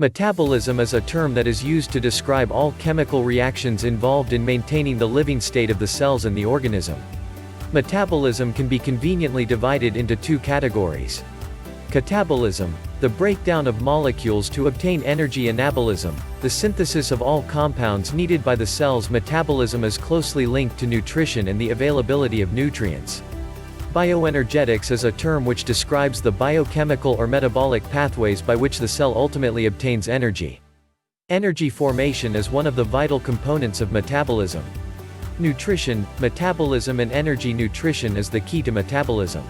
Metabolism is a term that is used to describe all chemical reactions involved in maintaining the living state of the cells in the organism. Metabolism can be conveniently divided into two categories. Catabolism, the breakdown of molecules to obtain energy. Anabolism, the synthesis of all compounds needed by the cell's metabolism, is closely linked to nutrition and the availability of nutrients. Bioenergetics is a term which describes the biochemical or metabolic pathways by which the cell ultimately obtains energy. Energy formation is one of the vital components of metabolism. Nutrition, metabolism and energy. Nutrition is the key to metabolism.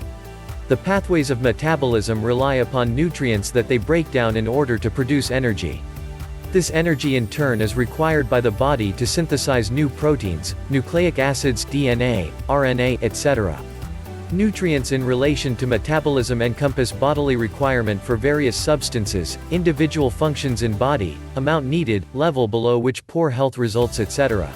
The pathways of metabolism rely upon nutrients that they break down in order to produce energy. This energy in turn is required by the body to synthesize new proteins, nucleic acids, DNA, RNA, etc. Nutrients in relation to metabolism encompass bodily requirement for various substances, individual functions in body, amount needed, level below which poor health results, etc.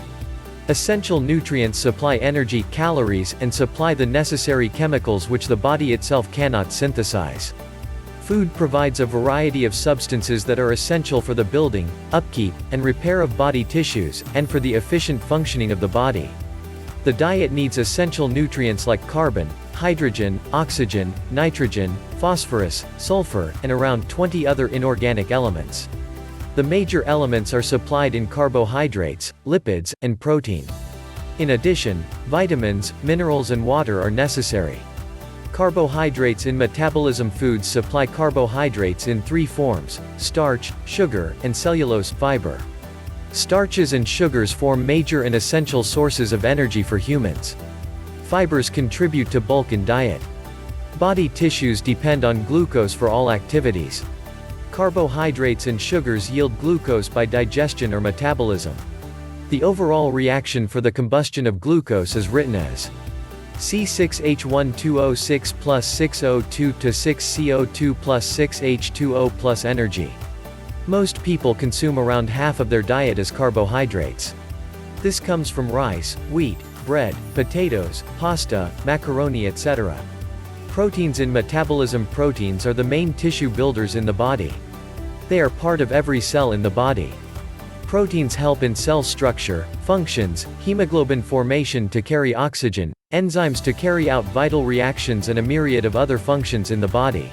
Essential nutrients supply energy, calories, and supply the necessary chemicals which the body itself cannot synthesize. Food provides a variety of substances that are essential for the building, upkeep, and repair of body tissues, and for the efficient functioning of the body. The diet needs essential nutrients like carbon, hydrogen, oxygen, nitrogen, phosphorus, sulfur, and around 20 other inorganic elements. The major elements are supplied in carbohydrates, lipids, and protein. In addition, vitamins, minerals and water are necessary. Carbohydrates in metabolism. Foods supply carbohydrates in three forms: starch, sugar, and cellulose fiber. Starches and sugars form major and essential sources of energy for humans. Fibers contribute to bulk in diet. Body tissues depend on glucose for all activities. Carbohydrates and sugars yield glucose by digestion or metabolism. The overall reaction for the combustion of glucose is written as C6H12O6 plus 6O2 to 6CO2 plus 6H2O plus energy. Most people consume around half of their diet as carbohydrates. This comes from rice, wheat, bread, potatoes, pasta, macaroni, etc. Proteins in metabolism. Proteins are the main tissue builders in the body. They are part of every cell in the body. Proteins help in cell structure, functions, hemoglobin formation to carry oxygen, enzymes to carry out vital reactions, and a myriad of other functions in the body.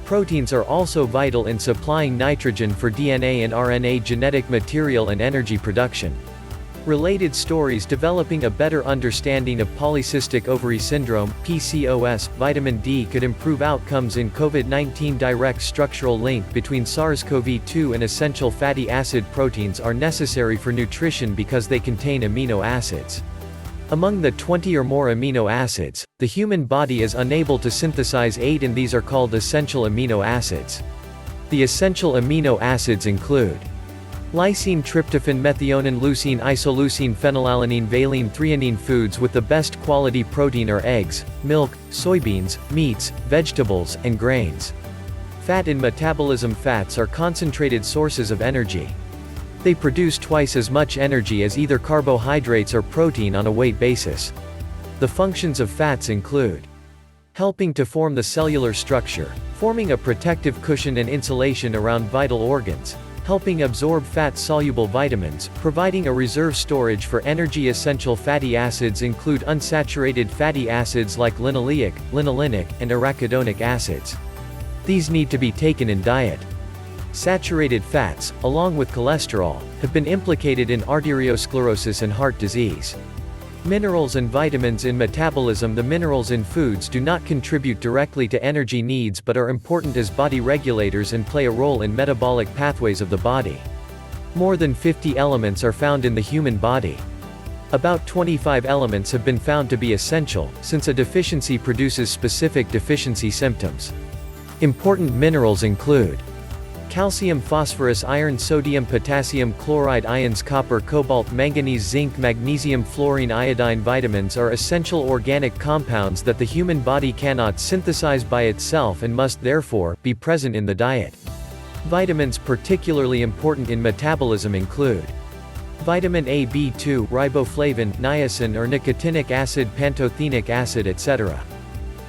Proteins are also vital in supplying nitrogen for DNA and RNA genetic material and energy production. Related stories. Developing a better understanding of polycystic ovary syndrome, PCOS. Vitamin D could improve outcomes in COVID-19. Direct structural link between SARS-CoV-2 and essential fatty acid. Proteins are necessary for nutrition because they contain amino acids. Among the 20 or more amino acids, the human body is unable to synthesize 8, and these are called essential amino acids. The essential amino acids include lysine, tryptophan, methionine, leucine, isoleucine, phenylalanine, valine, threonine. Foods with the best quality protein are eggs, milk, soybeans, meats, vegetables, and grains. Fat in metabolism. Fats are concentrated sources of energy. They produce twice as much energy as either carbohydrates or protein on a weight basis. The functions of fats include helping to form the cellular structure, forming a protective cushion and insulation around vital organs, helping absorb fat-soluble vitamins, providing a reserve storage for energy. Essential fatty acids include unsaturated fatty acids like linoleic, linolenic, and arachidonic acids. These need to be taken in diet. Saturated fats, along with cholesterol, have been implicated in arteriosclerosis and heart disease. Minerals and vitamins in metabolism. The minerals in foods do not contribute directly to energy needs but are important as body regulators and play a role in metabolic pathways of the body. More than 50 elements are found in the human body. About 25 elements have been found to be essential, since a deficiency produces specific deficiency symptoms. Important minerals include calcium, phosphorus, iron, sodium, potassium, chloride, ions, copper, cobalt, manganese, zinc, magnesium, fluorine, iodine. Vitamins are essential organic compounds that the human body cannot synthesize by itself and must therefore be present in the diet. Vitamins particularly important in metabolism include vitamin A, B2, riboflavin, niacin or nicotinic acid, pantothenic acid, etc.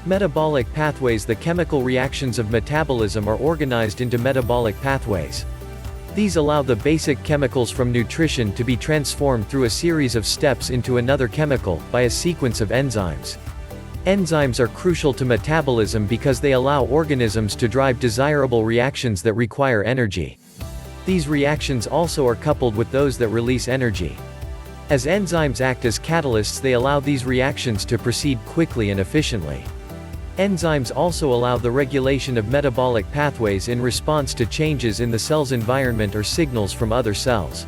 Metabolic pathways. The chemical reactions of metabolism are organized into metabolic pathways. These allow the basic chemicals from nutrition to be transformed through a series of steps into another chemical, by a sequence of enzymes. Enzymes are crucial to metabolism because they allow organisms to drive desirable reactions that require energy. These reactions also are coupled with those that release energy. As enzymes act as catalysts, they allow these reactions to proceed quickly and efficiently. Enzymes also allow the regulation of metabolic pathways in response to changes in the cell's environment or signals from other cells.